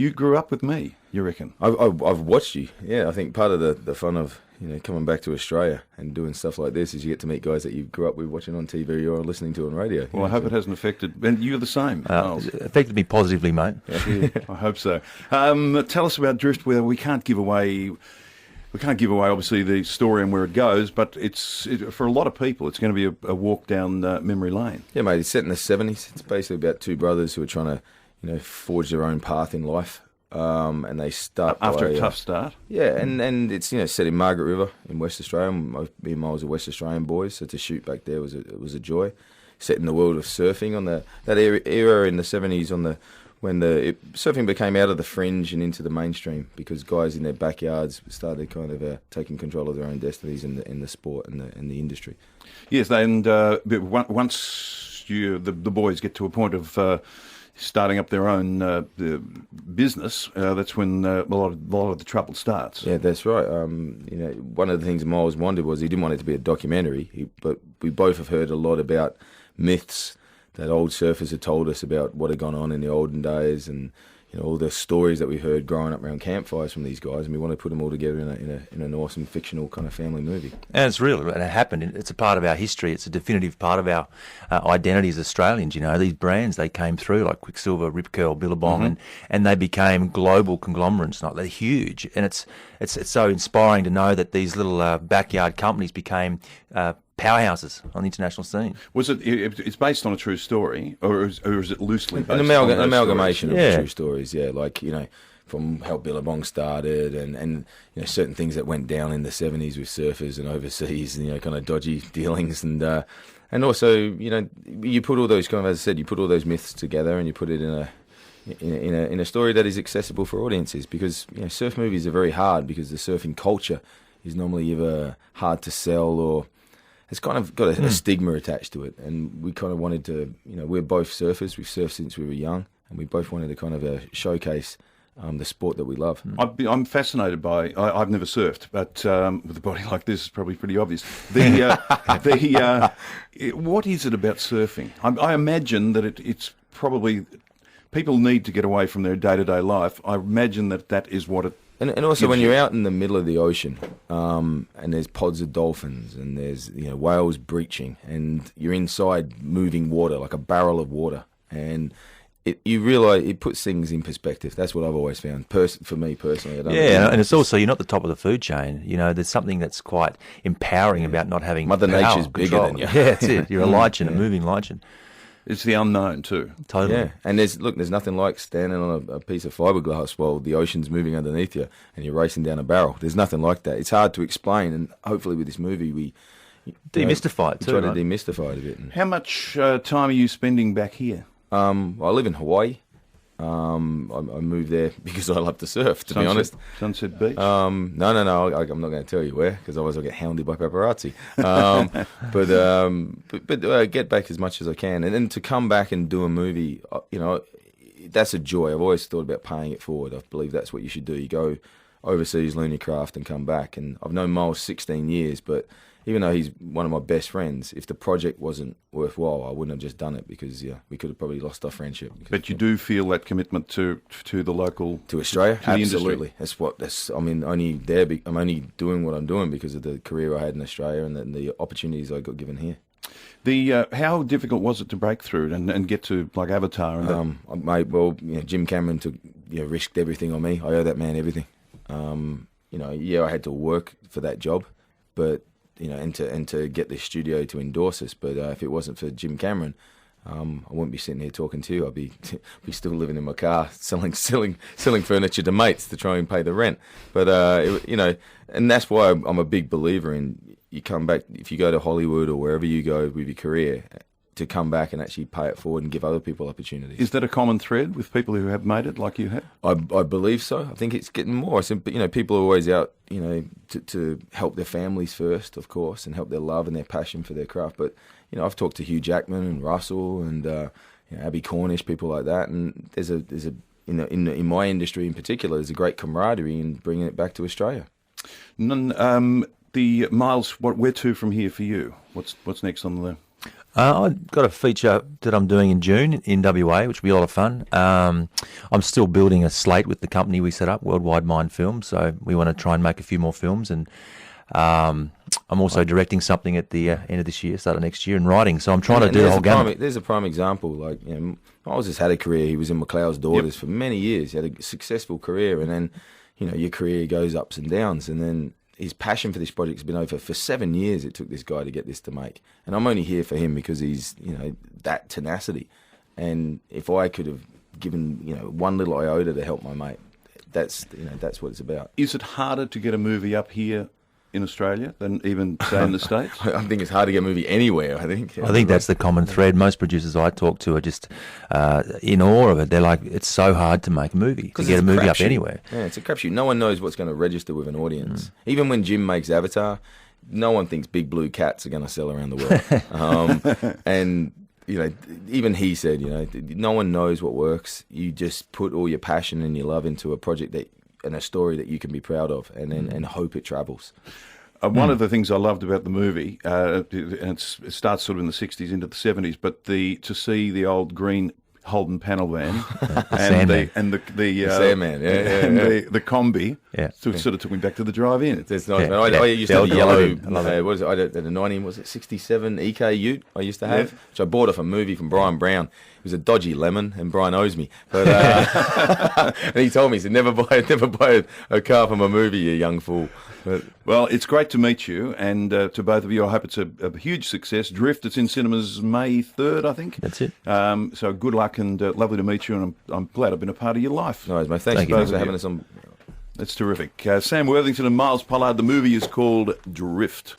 You grew up with me, you reckon? I've watched you. Yeah, I think part of the fun of coming back to Australia and doing stuff like this is you get to meet guys that you grew up with watching on TV or listening to on radio. Well, I hope it hasn't affected, and you're the same. Myles. It affected me positively, mate. Yeah, I hope so. Tell us about Drift. Where we can't give away obviously the story and where it goes, but for a lot of people, it's going to be a walk down memory lane. Yeah, mate. It's set in the 70s. It's basically about two brothers who are trying to forge their own path in life. And they start after a tough start. Yeah, and it's set in Margaret River in West Australia. Me and Myles are West Australian boys, so to shoot back there was a joy. Set in the world of surfing on that era in the 70s when surfing became out of the fringe and into the mainstream because guys in their backyards started kind of taking control of their own destinies in the sport and the industry. Yes, and once the boys get to a point of starting up their own business, that's when a lot of the trouble starts. Yeah, that's right. One of the things Myles wanted was he didn't want it to be a documentary, but we both have heard a lot about myths that old surfers had told us about what had gone on in the olden days and all the stories that we heard growing up around campfires from these guys, and we want to put them all together in an awesome fictional kind of family movie. And it's real, and it happened. It's a part of our history. It's a definitive part of our identity as Australians. These brands, they came through like Quicksilver, Rip Curl, Billabong, and they became global conglomerates. They're huge, and it's so inspiring to know that these little backyard companies became powerhouses on the international scene. Was it's based on a true story, or is it loosely based an amalgamation on of true stories? Yeah, from how Billabong started and certain things that went down in the 70s with surfers and overseas, kind of dodgy dealings and also you put all those kind of, as I said, you put all those myths together and you put it in a story that is accessible for audiences because surf movies are very hard because the surfing culture is normally either hard to sell or it's kind of got a stigma attached to it, and we kind of wanted to, we're both surfers. We've surfed since we were young, and we both wanted to kind of showcase the sport that we love. I'm fascinated by. I've never surfed, but with a body like this, it's probably pretty obvious. What is it about surfing? I imagine that it's probably people need to get away from their day-to-day life. I imagine that is what it. And also when you're out in the middle of the ocean, and there's pods of dolphins, and there's whales breaching, and you're inside moving water like a barrel of water, and you realise it puts things in perspective. That's what I've always found. For me personally, and it's also you're not the top of the food chain. There's something that's quite empowering about not having Mother Nature's bigger than you. Yeah, that's it. You're a lichen, a moving lichen. It's the unknown too. Totally. Yeah, and there's nothing like standing on a piece of fiberglass while the ocean's moving underneath you and you're racing down a barrel. There's nothing like that. It's hard to explain, and hopefully with this movie we demystify it too. Try to demystify it a bit. How much time are you spending back here? I live in Hawaii. I moved there because I love to surf, to be honest. Sunset Beach? No. I'm not going to tell you where, because otherwise I'll get hounded by paparazzi. But get back as much as I can. And then to come back and do a movie, that's a joy. I've always thought about paying it forward. I believe that's what you should do. You go overseas, learn your craft, and come back. And I've known Myles 16 years, but even though he's one of my best friends, if the project wasn't worthwhile, I wouldn't have just done it because we could have probably lost our friendship. But you do feel that commitment to the local, to Australia, to absolutely. I'm only there. I'm only doing what I'm doing because of the career I had in Australia and the opportunities I got given here. How difficult was it to break through and get to like Avatar? And Jim Cameron risked everything on me. I owe that man everything. I had to work for that job, but. And to get the studio to endorse us. But if it wasn't for Jim Cameron, I wouldn't be sitting here talking to you. I'd be still living in my car, selling furniture to mates to try and pay the rent. But and that's why I'm a big believer in you come back if you go to Hollywood or wherever you go with your career. To come back and actually pay it forward and give other people opportunities. Is that a common thread with people who have made it like you have? I believe so. I think it's getting more. People are always out, to help their families first, of course, and help their love and their passion for their craft. But, I've talked to Hugh Jackman and Russell and Abby Cornish, people like that, and there's a in my industry in particular, there's a great camaraderie in bringing it back to Australia. The Myles, where to from here for you? What's next on the I've got a feature that I'm doing in June in WA, which will be a lot of fun. I'm still building a slate with the company we set up, Worldwide Mind Films, so we want to try and make a few more films. And I'm also directing something at the end of this year, start of next year, and writing. So I'm trying to do the whole gamut. There's a prime example. Like, Myles has had a career. He was in McLeod's Daughters for many years. He had a successful career, and then your career goes ups and downs, and then his passion for this project has been over for 7 years. It took this guy to get this to make, and I'm only here for him because he's that tenacity. And if I could have given one little iota to help my mate, that's what it's about. Is it harder to get a movie up here in Australia than even, say, in the States? I think it's hard to get a movie anywhere, I think. I think that's the common thread. Most producers I talk to are just in awe of it. They're like, it's so hard to make a movie, to get a movie up anywhere. Yeah, it's a crapshoot. No one knows what's going to register with an audience. Even when Jim makes Avatar, no one thinks big blue cats are going to sell around the world. And even he said, no one knows what works. You just put all your passion and your love into a project and a story that you can be proud of, and hope it travels. One of the things I loved about the movie, and it starts sort of in the 60s into the 70s, but to see the old green Holden panel van and the Sandman, the combi, sort of took me back to the drive-in. It's nice, man. I used to have a yellow, what is it? I had a 67 EK Ute I used to have, which I bought off a movie from Brian Brown. It was a dodgy lemon, and Brian owes me. But and he told me, he said, never buy a car from a movie, you young fool. But, well, it's great to meet you, and to both of you, I hope it's a huge success. Drift, it's in cinemas May 3rd, I think. That's it. So good luck, and lovely to meet you, and I'm glad I've been a part of your life. No worries, mate. Thank you for having us on. That's terrific. Sam Worthington and Myles Pollard, the movie is called Drift.